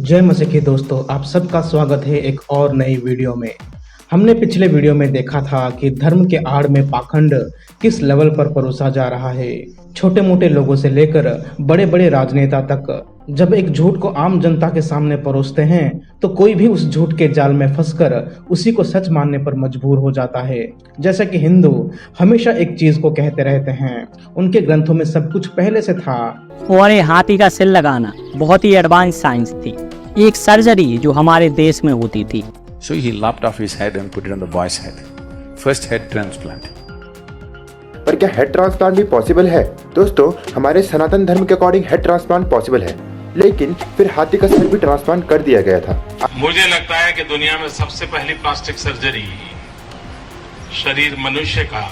जय मसीह दोस्तों, आप सबका स्वागत है एक और नई वीडियो में। हमने पिछले वीडियो में देखा था कि धर्म के आड़ में पाखंड किस लेवल पर परोसा जा रहा है। छोटे मोटे लोगों से लेकर बड़े बड़े राजनेता तक जब एक झूठ को आम जनता के सामने परोसते हैं तो कोई भी उस झूठ के जाल में फंसकर उसी को सच मानने पर मजबूर हो जाता है। जैसा कि हिंदू हमेशा एक चीज को कहते रहते हैं, उनके ग्रंथों में सब कुछ पहले से था। और ये हाथी का सिर लगाना बहुत ही एडवांस साइंस थी, एक सर्जरी जो हमारे देश में होती थी। So he lopped off his head and put it on the boy's head. First head transplant. पर क्या हेड ट्रांसप्लांट भी पॉसिबल है? दोस्तों, हमारे सनातन धर्म के अकॉर्डिंग हेड ट्रांसप्लांट पॉसिबल है, लेकिन फिर हाथी का सिर भी ट्रांसप्लांट कर दिया गया था। मुझे लगता है कि दुनिया में सबसे पहली प्लास्टिक सर्जरी शरीर मनुष्य का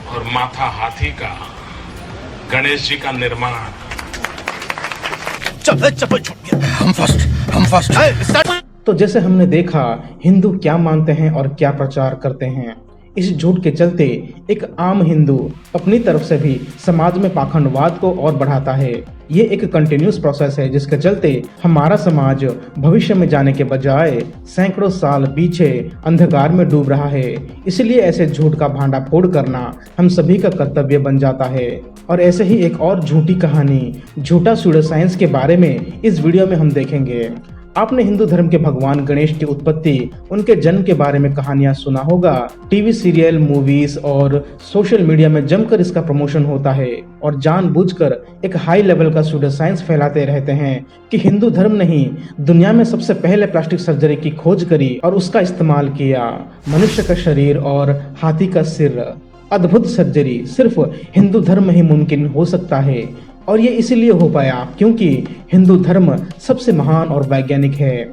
और माथा हाथी का, गणेश जी का निर्माण। हम फर्स्ट। तो जैसे हमने देखा हिंदू क्या मानते हैं और क्या प्रचार करते हैं। इस झूठ के चलते एक आम हिंदू अपनी तरफ से भी समाज में पाखंडवाद को और बढ़ाता है। ये एक कंटिन्यूस प्रोसेस है जिसके चलते हमारा समाज भविष्य में जाने के बजाय सैकड़ों साल पीछे अंधकार में डूब रहा है। इसलिए ऐसे झूठ का भांडाफोड़ करना हम सभी का कर्तव्य बन जाता है। और ऐसे ही एक और झूठी कहानी, झूठा सूडो साइंस के बारे में इस वीडियो में हम देखेंगे। आपने हिंदू धर्म के भगवान गणेश की उत्पत्ति, उनके जन्म के बारे में कहानियां सुना होगा। टीवी सीरियल, मूवीज और सोशल मीडिया में जमकर इसका प्रमोशन होता है और जानबूझकर एक हाई लेवल का सूडो साइंस फैलाते रहते हैं कि हिंदू धर्म ने ही दुनिया में सबसे पहले प्लास्टिक सर्जरी की खोज करी और उसका इस्तेमाल किया। मनुष्य का शरीर और हाथी का सिर, अद्भुत सर्जरी सिर्फ हिंदू धर्म में ही मुमकिन हो सकता है। और ये इसीलिए हो पाया क्योंकि हिंदू धर्म सबसे महान और वैज्ञानिक है।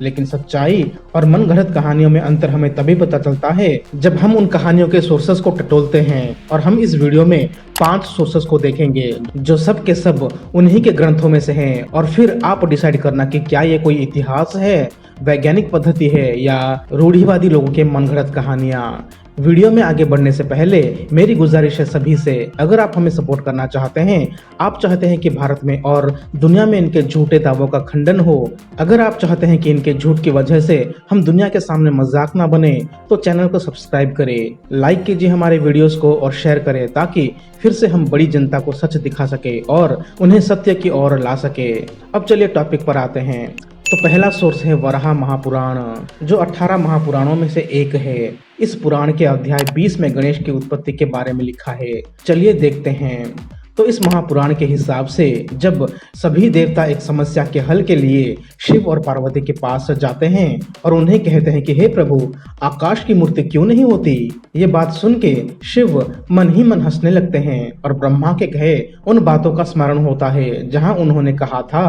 लेकिन सच्चाई और मनगढ़ंत कहानियों में अंतर हमें तभी पता चलता है जब हम उन कहानियों के सोर्सेस को टटोलते हैं। और हम इस वीडियो में 5 सोर्सेस को देखेंगे जो सब के सब उन्हीं के ग्रंथों में से हैं। और फिर आप डिसाइड करना कि क्या ये कोई इतिहास है, वैज्ञानिक पद्धति है या रूढ़िवादी लोगों के मनगढ़ंत कहानियां। वीडियो में आगे बढ़ने से पहले मेरी गुजारिश है सभी से, अगर आप हमें सपोर्ट करना चाहते हैं, आप चाहते हैं कि भारत में और दुनिया में इनके झूठे दावों का खंडन हो, अगर आप चाहते हैं कि इनके झूठ की वजह से हम दुनिया के सामने मजाक ना बने, तो चैनल को सब्सक्राइब करें, लाइक कीजिए हमारे वीडियोस को और शेयर करें ताकि फिर से हम बड़ी जनता को सच दिखा सके और उन्हें सत्य की ओर ला सके। अब चलिए टॉपिक पर आते हैं। तो पहला सोर्स है वराह महापुराण, जो 18 महापुराणों में से एक है। इस पुराण के अध्याय 20 में गणेश की उत्पत्ति के बारे में लिखा है। चलिए देखते हैं। तो इस महापुराण के हिसाब से जब सभी देवता एक समस्या के हल के लिए शिव और पार्वती के पास जाते हैं और उन्हें कहते हैं कि हे प्रभु, आकाश की मूर्ति क्यों नहीं होती। ये बात सुन के शिव मन ही मन हंसने लगते हैं और ब्रह्मा के कहे उन बातों का स्मरण होता है जहां उन्होंने कहा था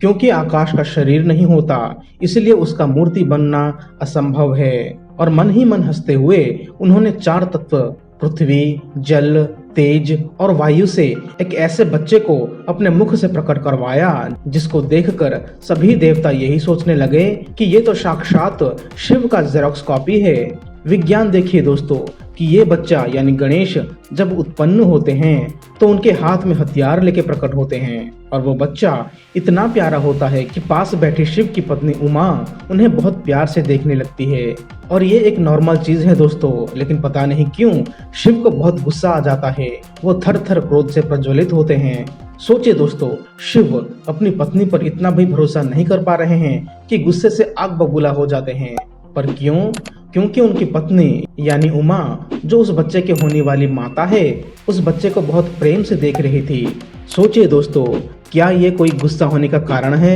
क्योंकि आकाश का शरीर नहीं होता इसलिए उसका मूर्ति बनना असंभव है। और मन ही मन हंसते हुए उन्होंने 4 तत्व पृथ्वी, जल, तेज और वायु से एक ऐसे बच्चे को अपने मुख से प्रकट करवाया जिसको देखकर सभी देवता यही सोचने लगे कि ये तो साक्षात शिव का जेरॉक्स कॉपी है। विज्ञान देखिए दोस्तों कि ये बच्चा यानी गणेश जब उत्पन्न होते हैं तो उनके हाथ में हथियार लेके प्रकट होते हैं और वो बच्चा इतना प्यारा होता है कि पास बैठी शिव की पत्नी उमा उन्हें बहुत प्यार से देखने लगती है। और ये एक नॉर्मल चीज है दोस्तों, लेकिन पता नहीं क्यों शिव को बहुत गुस्सा आ जाता है। वो थर थर क्रोध से प्रज्वलित होते हैं। सोचिए दोस्तों, शिव अपनी पत्नी पर इतना भी भरोसा नहीं कर पा रहे हैं कि गुस्से से आग बबूला हो जाते हैं। पर क्यों? क्योंकि उनकी पत्नी यानी उमा, जो उस बच्चे के होने वाली माता है, उस बच्चे को बहुत प्रेम से देख रही थी। सोचिए दोस्तों, क्या ये कोई गुस्सा होने का कारण है?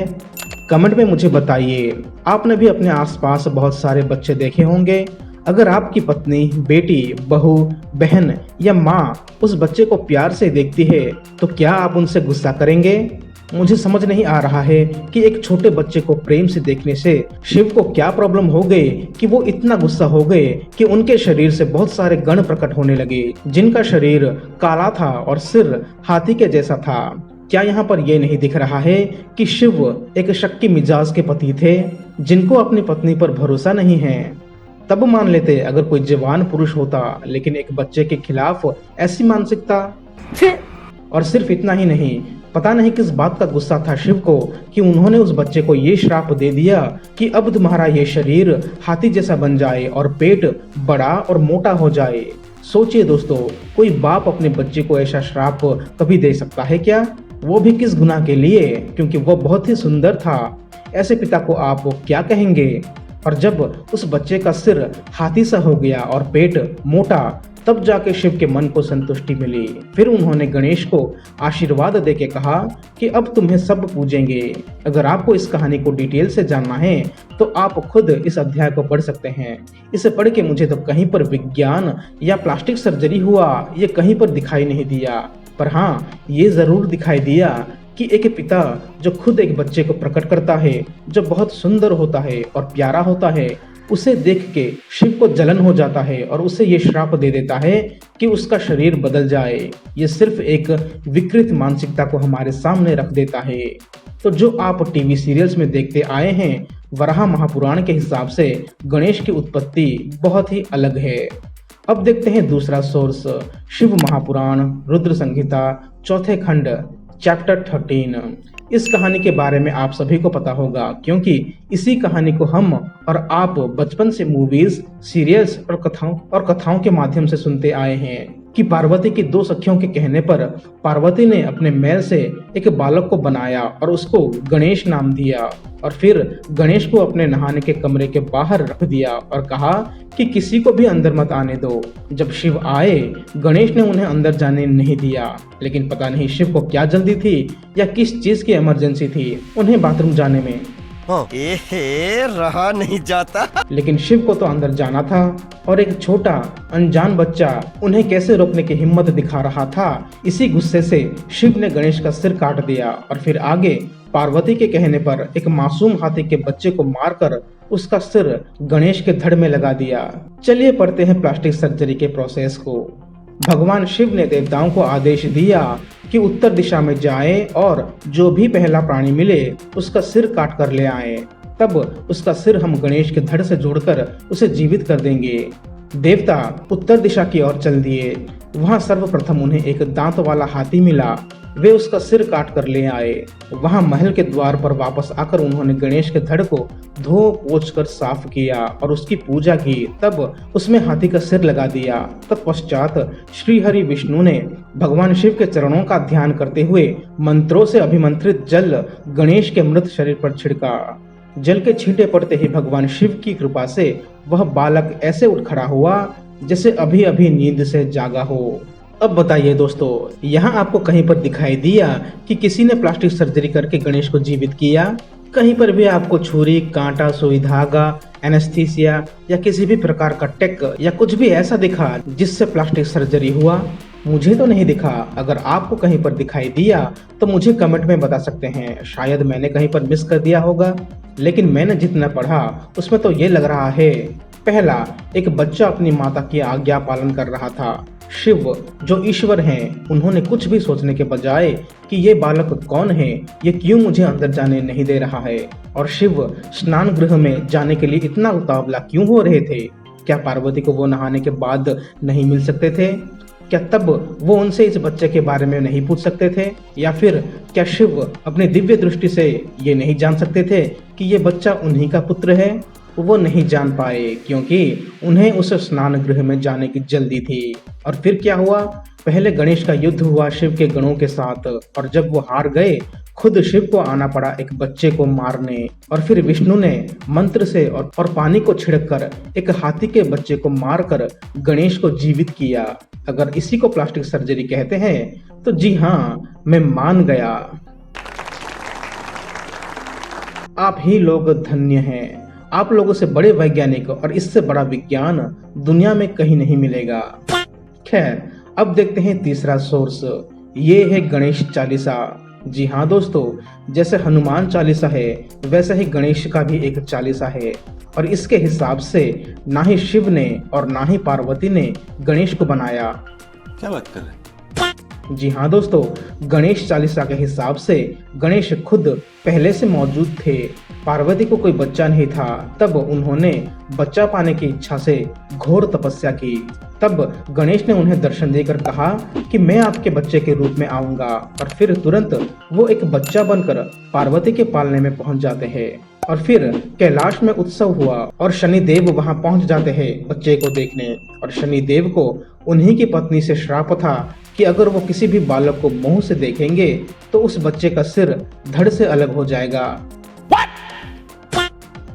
कमेंट में मुझे बताइए। आपने भी अपने आसपास बहुत सारे बच्चे देखे होंगे। अगर आपकी पत्नी, बेटी, बहू, बहन या माँ उस बच्चे को प्यार से देखती है तो क्या आप उनसे गुस्सा करेंगे? मुझे समझ नहीं आ रहा है कि एक छोटे बच्चे को प्रेम से देखने से शिव को क्या प्रॉब्लम हो गई कि वो इतना गुस्सा हो गए कि उनके शरीर से बहुत सारे गण प्रकट होने लगे जिनका शरीर काला था और सिर हाथी के जैसा था। क्या यहाँ पर यह नहीं दिख रहा है कि शिव एक शक्की मिजाज के पति थे जिनको अपनी पत्नी पर भरोसा नहीं है? तब मान लेते अगर कोई जवान पुरुष होता, लेकिन एक बच्चे के खिलाफ ऐसी मानसिकता। और सिर्फ इतना ही नहीं, पता नहीं किस बात का गुस्सा था शिव को कि उन्होंने उस बच्चे को ये श्राप दे दिया कि अब तुम्हारा ये शरीर हाथी जैसा बन जाए और पेट बड़ा और मोटा हो जाए। सोचिए दोस्तों, कोई बाप अपने बच्चे को ऐसा श्राप कभी दे सकता है क्या? वो भी किस गुनाह के लिए? क्योंकि वो बहुत ही सुंदर था। ऐसे पिता को आप क्या कहेंगे? और जब उस बच्चे का सिर हाथी सा हो गया और पेट मोटा, तब जाके शिव के मन को संतुष्टि मिली। फिर उन्होंने गणेश को आशीर्वाद देके कहा कि अब तुम्हें सब पूजेंगे। अगर आपको इस कहानी को डिटेल से जानना है तो आप खुद इस अध्याय को पढ़ सकते हैं। इसे पढ़ के मुझे तो कहीं पर विज्ञान या प्लास्टिक सर्जरी हुआ ये कहीं पर दिखाई नहीं दिया, पर हाँ ये जरूर दिखाई दिया कि एक पिता जो खुद एक बच्चे को प्रकट करता है जो बहुत सुंदर होता है और प्यारा होता है, उसे देख के शिव को जलन हो जाता है और उसे ये श्राप दे देता है कि उसका शरीर बदल जाए। ये सिर्फ एक विकृत मानसिकता को हमारे सामने रख देता है। तो जो आप टीवी सीरियल्स में देखते आए हैं, वराह महापुराण के हिसाब से गणेश की उत्पत्ति बहुत ही अलग है। अब देखते हैं दूसरा सोर्स, शिव महापुराण रुद्र संहिता 4थे खंड चैप्टर 13। इस कहानी के बारे में आप सभी को पता होगा क्योंकि इसी कहानी को हम और आप बचपन से मूवीज, सीरियल्स और कथाओं के माध्यम से सुनते आए हैं कि पार्वती की 2 सखियों के कहने पर पार्वती ने अपने मैल से एक बालक को बनाया और उसको गणेश नाम दिया और फिर गणेश को अपने नहाने के कमरे के बाहर रख दिया और कहा कि किसी को भी अंदर मत आने दो। जब शिव आए, गणेश ने उन्हें अंदर जाने नहीं दिया, लेकिन पता नहीं शिव को क्या जल्दी थी या किस चीज की इमरजेंसी थी उन्हें बाथरूम जाने में। रहा नहीं जाता। लेकिन शिव को तो अंदर जाना था और एक छोटा अनजान बच्चा उन्हें कैसे रोकने की हिम्मत दिखा रहा था। इसी गुस्से से शिव ने गणेश का सिर काट दिया और फिर आगे पार्वती के कहने पर एक मासूम हाथी के बच्चे को मारकर उसका सिर गणेश के धड़ में लगा दिया। चलिए पढ़ते हैं प्लास्टिक सर्जरी के प्रोसेस को। भगवान शिव ने देवताओं को आदेश दिया कि उत्तर दिशा में जाएं और जो भी पहला प्राणी मिले उसका सिर काट कर ले आएं। तब उसका सिर हम गणेश के धड़ से जोड़कर उसे जीवित कर देंगे। देवता उत्तर दिशा की ओर चल दिए। वहां सर्वप्रथम उन्हें एक दांत वाला हाथी मिला। वे उसका सिर काट कर ले आए। वहां महल के द्वार पर वापस आकर उन्होंने गणेश के धड़ को धो पोंछ कर साफ किया और उसकी पूजा की। तब उसमें हाथी का सिर लगा दिया। तत्पश्चात श्री हरि विष्णु ने भगवान शिव के चरणों का ध्यान करते हुए मंत्रों से अभिमंत्रित जल गणेश के मृत शरीर पर छिड़का। जल के छींटे पड़ते ही भगवान शिव की कृपा से वह बालक ऐसे उठ खड़ा हुआ जैसे अभी अभी नींद से जागा हो। अब बताइए दोस्तों, यहाँ आपको कहीं पर दिखाई दिया कि किसी ने प्लास्टिक सर्जरी करके गणेश को जीवित किया? कहीं पर भी आपको छुरी, कांटा, सुई धागा, एनेस्थीसिया या किसी भी प्रकार का टेक या कुछ भी ऐसा दिखा जिससे प्लास्टिक सर्जरी हुआ? मुझे तो नहीं दिखा। अगर आपको कहीं पर दिखाई दिया तो मुझे कमेंट में बता सकते हैं। शायद मैंने कहीं पर मिस कर दिया होगा, लेकिन मैंने जितना पढ़ा उसमें तो ये लग रहा है। पहला, एक बच्चा अपनी माता की आज्ञा पालन कर रहा था। शिव जो ईश्वर हैं, उन्होंने कुछ भी सोचने के बजाय कि ये बालक कौन है, ये क्यों मुझे अंदर जाने नहीं दे रहा है, और शिव स्नान गृह में जाने के लिए इतना उतावला क्यों हो रहे थे? क्या पार्वती को वो नहाने के बाद नहीं मिल सकते थे? क्या तब वो उनसे इस बच्चे के बारे में नहीं पूछ सकते थे? या फिर क्या शिव अपनी दिव्य दृष्टि से ये नहीं जान सकते थे कि ये बच्चा उन्हीं का पुत्र है? वो नहीं जान पाए क्योंकि उन्हें उस स्नान गृह में जाने की जल्दी थी। और फिर क्या हुआ? पहले गणेश का युद्ध हुआ शिव के गणों के साथ, और जब वो हार गए खुद शिव को आना पड़ा एक बच्चे को मारने। और फिर विष्णु ने मंत्र से और पानी को छिड़ककर एक हाथी के बच्चे को मारकर गणेश को जीवित किया। अगर इसी को प्लास्टिक सर्जरी कहते हैं तो जी हाँ, मैं मान गया। आप ही लोग धन्य हैं। आप लोगों से बड़े वैज्ञानिक और इससे बड़ा विज्ञान दुनिया में कहीं नहीं मिलेगा। खैर, अब देखते हैं तीसरा सोर्स। ये है गणेश चालीसा। जी हाँ दोस्तों, जैसे हनुमान चालीसा है वैसे ही गणेश का भी एक चालीसा है, और इसके हिसाब से ना ही शिव ने और ना ही पार्वती ने गणेश को बनाया। क्या बात कर रहे हैं? जी हाँ दोस्तों, गणेश चालीसा के हिसाब से गणेश खुद पहले से मौजूद थे। पार्वती को कोई बच्चा नहीं था, तब उन्होंने बच्चा पाने की इच्छा से घोर तपस्या की। तब गणेश ने उन्हें दर्शन देकर कहा कि मैं आपके बच्चे के रूप में आऊंगा, और फिर तुरंत वो एक बच्चा बनकर पार्वती के पालने में पहुंच जाते हैं। और फिर कैलाश में उत्सव हुआ और शनिदेव वहां पहुंच जाते हैं बच्चे को देखने। और शनिदेव को उन्हीं की पत्नी से श्राप था कि अगर वो किसी भी बालक को मुंह से देखेंगे तो उस बच्चे का सिर धड़ से अलग हो जाएगा।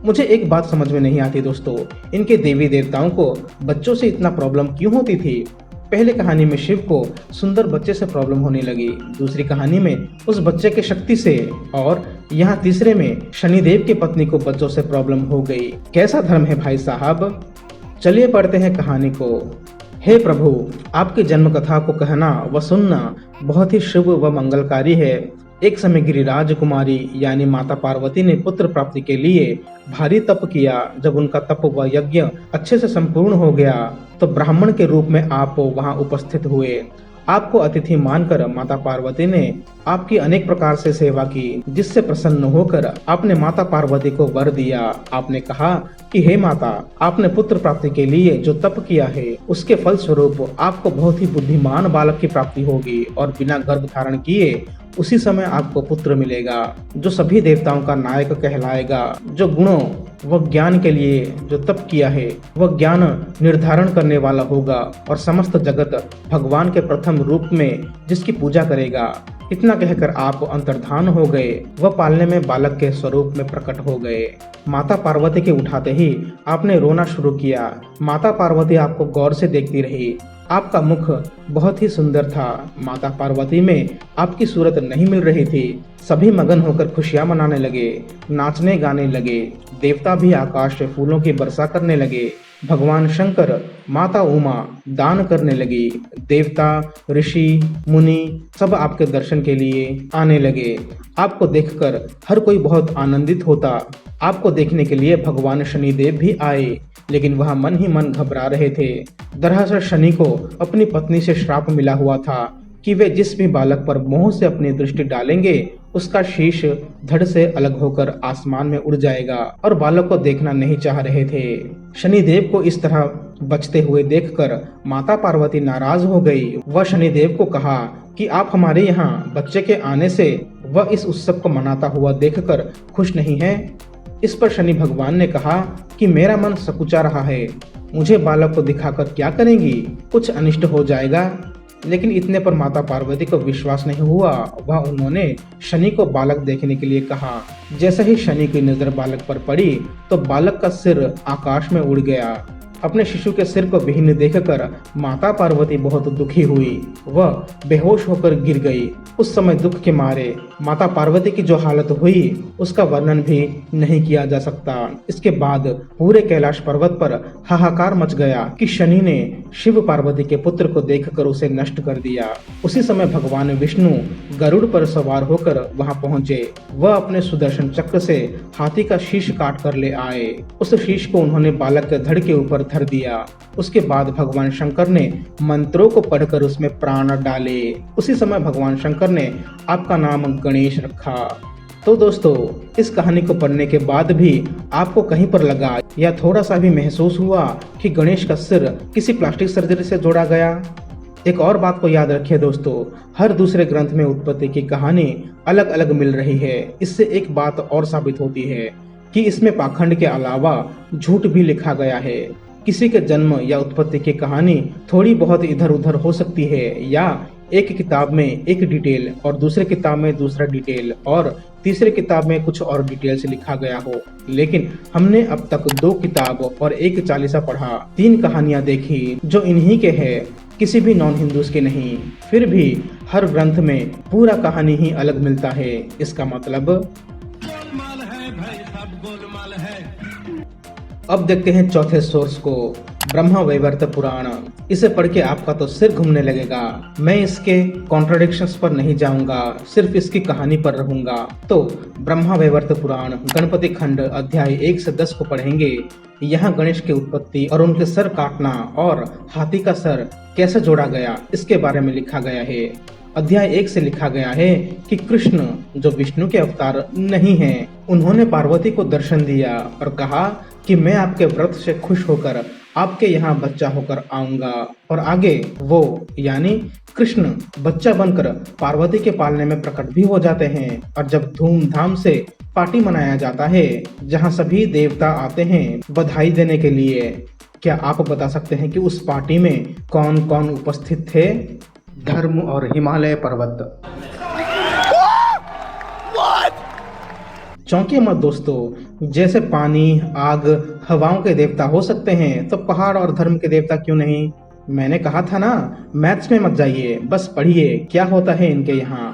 मुझे एक बात समझ में नहीं आती दोस्तों, इनके देवी देवताओं को बच्चों से इतना प्रॉब्लम क्यों होती थी? पहले कहानी में शिव को सुंदर बच्चे से प्रॉब्लम होने लगी, दूसरी कहानी में उस बच्चे के शक्ति से, और यहाँ तीसरे में शनिदेव की पत्नी को बच्चों से प्रॉब्लम हो गई। कैसा धर्म है भाई साहब? चलिए पढ़ते हैं कहानी को। हे प्रभु, आपकी जन्म कथा को कहना व सुनना बहुत ही शुभ व मंगलकारी है। एक समय गिरिराज कुमारी यानी माता पार्वती ने पुत्र प्राप्ति के लिए भारी तप किया। जब उनका तप व यज्ञ अच्छे से संपूर्ण हो गया तो ब्राह्मण के रूप में आप वहां उपस्थित हुए। आपको अतिथि मानकर माता पार्वती ने आपकी अनेक प्रकार से सेवा की, जिससे प्रसन्न होकर आपने माता पार्वती को वर दिया। आपने कहा कि हे माता, आपने पुत्र प्राप्ति के लिए जो तप किया है उसके फल स्वरूप आपको बहुत ही बुद्धिमान बालक की प्राप्ति होगी, और बिना गर्भ धारण किए उसी समय आपको पुत्र मिलेगा जो सभी देवताओं का नायक कहलाएगा, जो गुणों व ज्ञान के लिए जो तप किया है वह ज्ञान निर्धारण करने वाला होगा, और समस्त जगत भगवान के प्रथम रूप में जिसकी पूजा करेगा। इतना कहकर आप अंतर्धान हो गए व पालने में बालक के स्वरूप में प्रकट हो गए। माता पार्वती के उठाते ही आपने रोना शुरू किया। माता पार्वती आपको गौर से देखती रही। आपका मुख बहुत ही सुंदर था। माता पार्वती में आपकी सूरत नहीं मिल रही थी। सभी मगन होकर खुशियां मनाने लगे, नाचने गाने लगे। देवता भी आकाश से फूलों की वर्षा करने लगे। भगवान शंकर, माता उमा दान करने लगी। देवता, ऋषि, मुनि सब आपके दर्शन के लिए आने लगे। आपको देखकर हर कोई बहुत आनंदित होता। आपको देखने के लिए भगवान शनिदेव भी आए, लेकिन वह मन ही मन घबरा रहे थे। दरअसल शनि को अपनी पत्नी से श्राप मिला हुआ था कि वे जिस भी बालक पर मोह से अपनी दृष्टि डालेंगे उसका शीश धड़ से अलग होकर आसमान में उड़ जाएगा, और बालक को देखना नहीं चाह रहे थे। शनिदेव को इस तरह बचते हुए देखकर माता पार्वती नाराज हो गई। वह शनिदेव को कहा कि आप हमारे यहाँ बच्चे के आने से व इस उत्सव को मनाता हुआ देखकर खुश नहीं हैं। इस पर शनि भगवान ने कहा कि मेरा मन सकुचा रहा है, मुझे बालक को दिखाकर क्या करेंगी, कुछ अनिष्ट हो जाएगा। लेकिन इतने पर माता पार्वती को विश्वास नहीं हुआ। वह उन्होंने शनि को बालक देखने के लिए कहा। जैसे ही शनि की नजर बालक पर पड़ी तो बालक का सिर आकाश में उड़ गया। अपने शिशु के सिर को विहीन देखकर माता पार्वती बहुत दुखी हुई। वह बेहोश होकर गिर गई। उस समय दुख के मारे माता पार्वती की जो हालत हुई उसका वर्णन भी नहीं किया जा सकता। इसके बाद पूरे कैलाश पर्वत पर हाहाकार मच गया कि शनि ने शिव पार्वती के पुत्र को देखकर उसे नष्ट कर दिया। उसी समय भगवान विष्णु गरुड़ पर सवार होकर वहां पहुंचे। वह अपने सुदर्शन चक्र से हाथी का शीश काट कर ले आए। उस शीश को उन्होंने बालक के धड़ के ऊपर धर दिया। उसके बाद भगवान शंकर ने मंत्रों को पढ़कर उसमें प्राण डाले। उसी समय भगवान शंकर ने आपका नाम गणेश रखा। तो दोस्तों, इस कहानी को पढ़ने के बाद भी आपको कहीं पर लगा या थोड़ा सा भी महसूस हुआ कि गणेश का सिर किसी प्लास्टिक सर्जरी से जोड़ा गया? एक और बात को याद रखिए दोस्तों, हर दूसरे ग्रंथ में उत्पत्ति की कहानी अलग अलग मिल रही है। इससे एक बात और साबित होती है कि इसमें पाखंड के अलावा झूठ भी लिखा गया है। किसी के जन्म या उत्पत्ति की कहानी थोड़ी बहुत इधर उधर हो सकती है, या एक किताब में एक डिटेल और दूसरे किताब में दूसरा डिटेल और तीसरे किताब में कुछ और डिटेल से लिखा गया हो। लेकिन हमने अब तक 2 किताब और 1 चालीसा पढ़ा, 3 कहानियां देखी जो इन्हीं के हैं, किसी भी नॉन हिंदूज के नहीं। फिर भी हर ग्रंथ में पूरा कहानी ही अलग मिलता है। इसका मतलब अब देखते हैं चौथे सोर्स को, ब्रह्मा वैवर्त पुराण। इसे पढ़ के आपका तो सिर घूमने लगेगा। मैं इसके कॉन्ट्रडिक्शंस पर नहीं जाऊंगा, सिर्फ इसकी कहानी पर रहूंगा। तो ब्रह्मा वैवर्त पुराण गणपति खंड अध्याय 1 से 10 को पढ़ेंगे। यहाँ गणेश की उत्पत्ति और उनके सर काटना और हाथी का सर कैसे जोड़ा गया इसके बारे में लिखा गया है। अध्याय 1 से लिखा गया है कि कृष्ण, जो विष्णु के अवतार नहीं हैं, उन्होंने पार्वती को दर्शन दिया और कहा कि मैं आपके व्रत से खुश होकर आपके यहाँ बच्चा होकर आऊंगा। और आगे वो यानी कृष्ण बच्चा बनकर पार्वती के पालने में प्रकट भी हो जाते हैं। और जब धूमधाम से पार्टी मनाया जाता है जहाँ सभी देवता आते हैं बधाई देने के लिए, क्या आप बता सकते हैं कि उस पार्टी में कौन कौन उपस्थित थे? धर्म और हिमालय पर्वत। चौंकिए मत दोस्तों, जैसे पानी, आग, हवाओं के देवता हो सकते हैं तो पहाड़ और धर्म के देवता क्यों नहीं? मैंने कहा था ना, मैथ्स में मत जाइए, बस पढ़िए क्या होता है इनके यहाँ।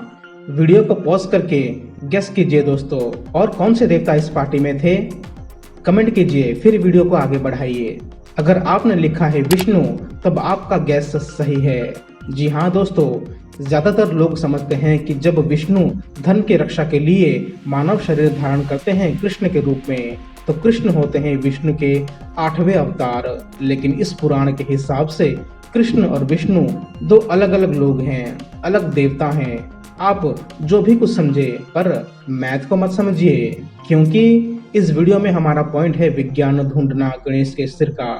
वीडियो को पॉज करके गेस कीजिए दोस्तों, और कौन से देवता इस पार्टी में थे? कमेंट कीजिए, फिर वीडियो को आगे बढ़ाइए। अगर आपने लिखा है विष्णु, तब आपका गैस सही है। जी हाँ दोस्तों, ज्यादातर लोग समझते हैं कि जब विष्णु धर्म की रक्षा के लिए मानव शरीर धारण करते हैं कृष्ण के रूप में, तो कृष्ण होते हैं विष्णु के 8वें अवतार। लेकिन इस पुराण के हिसाब से कृष्ण और विष्णु दो अलग अलग लोग हैं, अलग देवता हैं। आप जो भी कुछ समझे, पर मैथ को मत समझिए, क्योंकि इस वीडियो में हमारा पॉइंट है विज्ञान ढूंढना गणेश के सिर का।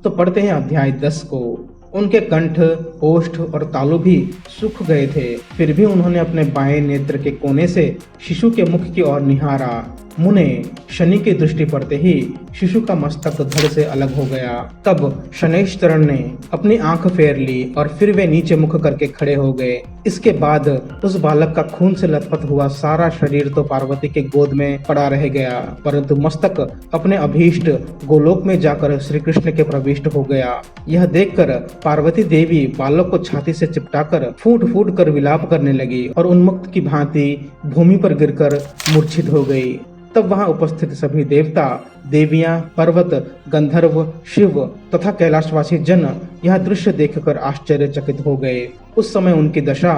तो पढ़ते हैं अध्याय 10 को। उनके कंठ, ओष्ठ और तालु भी सूख गए थे, फिर भी उन्होंने अपने बाएं नेत्र के कोने से शिशु के मुख की ओर निहारा। मुने शनि की दृष्टि पड़ते ही शिशु का मस्तक धड़ से अलग हो गया। तब शनैश्चर ने अपनी आंख फेर ली और फिर वे नीचे मुख करके खड़े हो गए। इसके बाद उस बालक का खून से लथपथ हुआ सारा शरीर तो पार्वती के गोद में पड़ा रह गया, परंतु मस्तक अपने अभीष्ट गोलोक में जाकर श्री कृष्ण के प्रविष्ट हो गया। यह देखकर पार्वती देवी बालक को छाती से चिपटाकर फूट फूट कर विलाप करने लगी और उन्मुक्त की भांति भूमि पर गिरकर मूर्छित हो गई। तब वहां उपस्थित सभी देवता, देवियां, पर्वत, गंधर्व, शिव तथा कैलाशवासी जन यह दृश्य देखकर आश्चर्यचकित हो गए। उस समय उनकी दशा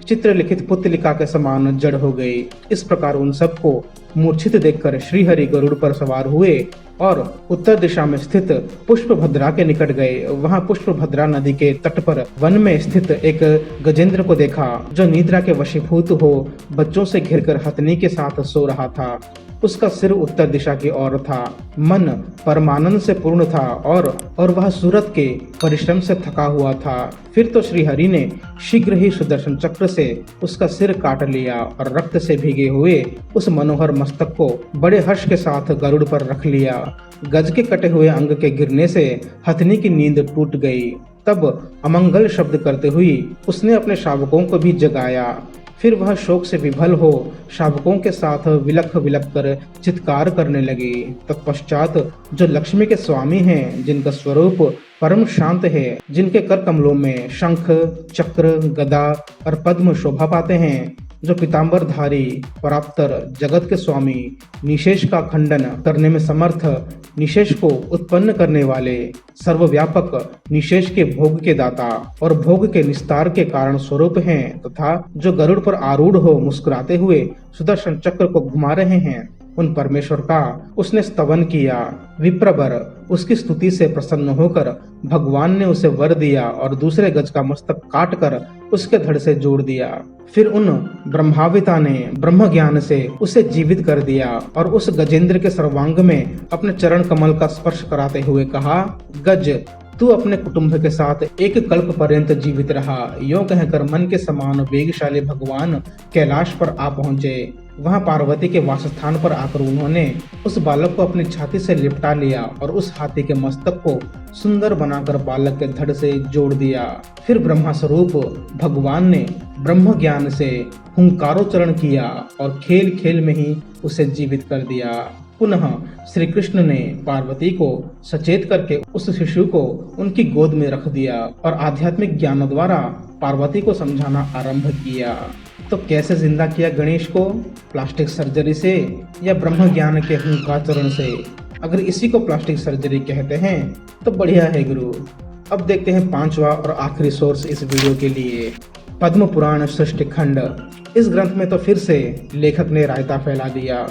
चित्रलिखित पुतलिका के समान जड़ हो गई। इस प्रकार उन सबको मूर्छित देखकर श्रीहरि गरुड़ पर सवार हुए और उत्तर दिशा में स्थित पुष्पभद्रा के निकट गए। वहां पुष्पभद्रा नदी के तट पर वन में स्थित एक गजेंद्र को देखा, जो निद्रा के वशीभूत हो बच्चों से घिरकर हथनी के साथ सो रहा था। उसका सिर उत्तर दिशा की ओर था, मन परमानंद से पूर्ण था और वह सूरत के परिश्रम से थका हुआ था। फिर तो श्रीहरि ने शीघ्र ही सुदर्शन चक्र से उसका सिर काट लिया और रक्त से भीगे हुए उस मनोहर मस्तक को बड़े हर्ष के साथ गरुड़ पर रख लिया। गज के कटे हुए अंग के गिरने से हथनी की नींद टूट गई। तब अमंगल शब्द करते हुए उसने अपने शावकों को भी जगाया। फिर वह शोक से विभल हो शावकों के साथ विलख विलख कर चित्कार करने लगी। तत्पश्चात जो लक्ष्मी के स्वामी हैं, जिनका स्वरूप परम शांत है, जिनके कर कमलों में शंख, चक्र, गदा और पद्म शोभा पाते हैं, जो पीताम्बरधारी परात्पर जगत के स्वामी, निशेष का खंडन करने में समर्थ, निशेष को उत्पन्न करने वाले, सर्वव्यापक, निशेष के भोग के दाता और भोग के निस्तार के कारण स्वरूप हैं, तथा जो गरुड़ पर आरूढ़ हो मुस्कुराते हुए सुदर्शन चक्र को घुमा रहे हैं, उन परमेश्वर का उसने स्तवन किया। विप्रवर उसकी स्तुति से प्रसन्न होकर भगवान ने उसे वर दिया और दूसरे गज का मस्तक काट कर उसके धड़ से जोड़ दिया। फिर उन ब्रह्माविता ने ब्रह्म ज्ञान से उसे जीवित कर दिया और उस गजेंद्र के सर्वांग में अपने चरण कमल का स्पर्श कराते हुए कहा, गज तू अपने कुटुंब के साथ एक कल्प पर्यंत जीवित रहा। यों कहकर मन के समान वेगशाली भगवान कैलाश पर आ पहुँचे। वहां पार्वती के वासस्थान पर आकर उन्होंने उस बालक को अपनी छाती से लिपटा लिया और उस हाथी के मस्तक को सुंदर बनाकर बालक के धड़ से जोड़ दिया। फिर ब्रह्मा स्वरूप भगवान ने ब्रह्म ज्ञान से हुंकारोच्चारण किया और खेल खेल में ही उसे जीवित कर दिया। पुनः श्री कृष्ण ने पार्वती को सचेत करके उस शिशु को उनकी गोद में रख दिया और आध्यात्मिक ज्ञान द्वारा पार्वती को समझाना आरंभ किया। तो कैसे जिंदा किया गणेश को? प्लास्टिक सर्जरी से या ब्रह्म ज्ञान के हुंकारोच्चारण से? अगर इसी को प्लास्टिक सर्जरी कहते हैं तो बढ़िया है गुरु। अब देखते हैं पांचवा और आखिरी सोर्स इस वीडियो के लिए, पद्म पुराण सृष्टि खंड। इस ग्रंथ में तो फिर से लेखक ने रायता फैला दिया।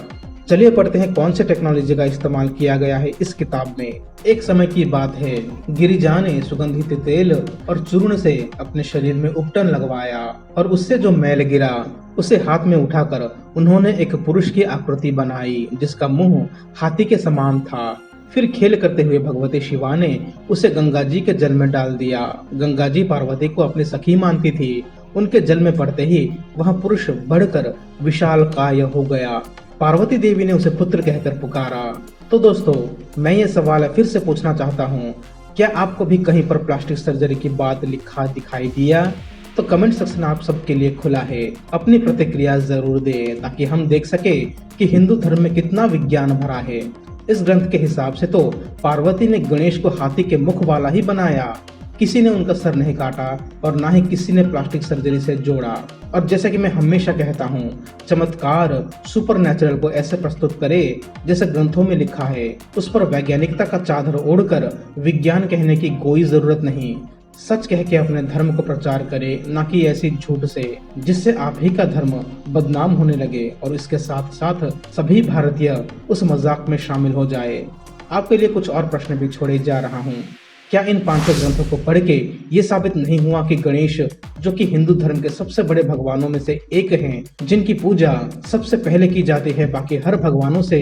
चलिए पढ़ते हैं कौन से टेक्नोलॉजी का इस्तेमाल किया गया है इस किताब में। एक समय की बात है, गिरिजा ने सुगंधित तेल और चूर्ण से अपने शरीर में उपटन लगवाया और उससे जो मैल गिरा उसे हाथ में उठाकर उन्होंने एक पुरुष की आकृति बनाई जिसका मुंह हाथी के समान था। फिर खेल करते हुए भगवती शिवा ने उसे गंगा जी के जल में डाल दिया। गंगा जी पार्वती को अपनी सखी मानती थी। उनके जल में पड़ते ही वह पुरुष बढ़कर विशाल काय हो गया। पार्वती देवी ने उसे पुत्र कहकर पुकारा। तो दोस्तों, मैं ये सवाल फिर से पूछना चाहता हूँ, क्या आपको भी कहीं पर प्लास्टिक सर्जरी की बात लिखा दिखाई दिया? तो कमेंट सेक्शन आप सबके लिए खुला है। अपनी प्रतिक्रिया जरूर दें ताकि हम देख सके कि हिंदू धर्म में कितना विज्ञान भरा है। इस ग्रंथ के हिसाब से तो पार्वती ने गणेश को हाथी के मुख वाला ही बनाया। किसी ने उनका सर नहीं काटा और ना ही किसी ने प्लास्टिक सर्जरी से जोड़ा। और जैसा कि मैं हमेशा कहता हूँ, चमत्कार सुपरनैचुरल को ऐसे प्रस्तुत करे जैसे ग्रंथों में लिखा है। उस पर वैज्ञानिकता का चादर ओढ़कर विज्ञान कहने की कोई जरूरत नहीं। सच कह के अपने धर्म को प्रचार करे, ना कि ऐसी झूठ से जिससे आप ही का धर्म बदनाम होने लगे और इसके साथ साथ सभी भारतीय उस मजाक में शामिल हो जाए। आपके लिए कुछ और प्रश्न भी छोड़े जा रहा हूँ। क्या इन 500 ग्रंथों को पढ़ के ये साबित नहीं हुआ कि गणेश, जो कि हिंदू धर्म के सबसे बड़े भगवानों में से एक हैं, जिनकी पूजा सबसे पहले की जाती है बाकी हर भगवानों से,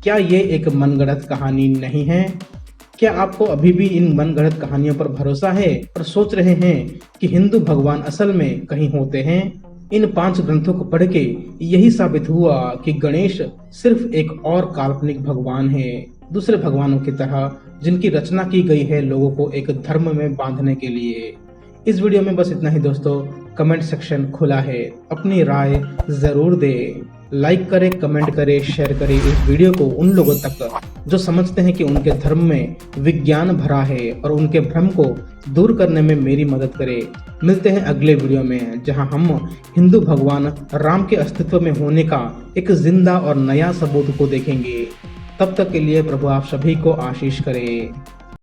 क्या ये एक मनगढ़ंत कहानी नहीं है? क्या आपको अभी भी इन मनगढ़ंत कहानियों पर भरोसा है और सोच रहे हैं कि हिंदू भगवान असल में कहीं होते हैं? इन 5 ग्रंथों को पढ़ के यही साबित हुआ कि गणेश सिर्फ एक और काल्पनिक भगवान है, दूसरे भगवानों की तरह, जिनकी रचना की गई है लोगों को एक धर्म में बांधने के लिए। इस वीडियो में बस इतना ही दोस्तों। कमेंट सेक्शन खुला है, अपनी राय जरूर दें। लाइक करें, कमेंट करें, शेयर करें इस वीडियो को उन लोगों तक जो समझते हैं कि उनके धर्म में विज्ञान भरा है और उनके भ्रम को दूर करने में मेरी मदद करें। मिलते हैं अगले वीडियो में, जहां हम हिंदू भगवान राम के अस्तित्व में होने का एक जिंदा और नया सबूत को देखेंगे। तब तक के लिए प्रभु आप सभी को आशीष करे।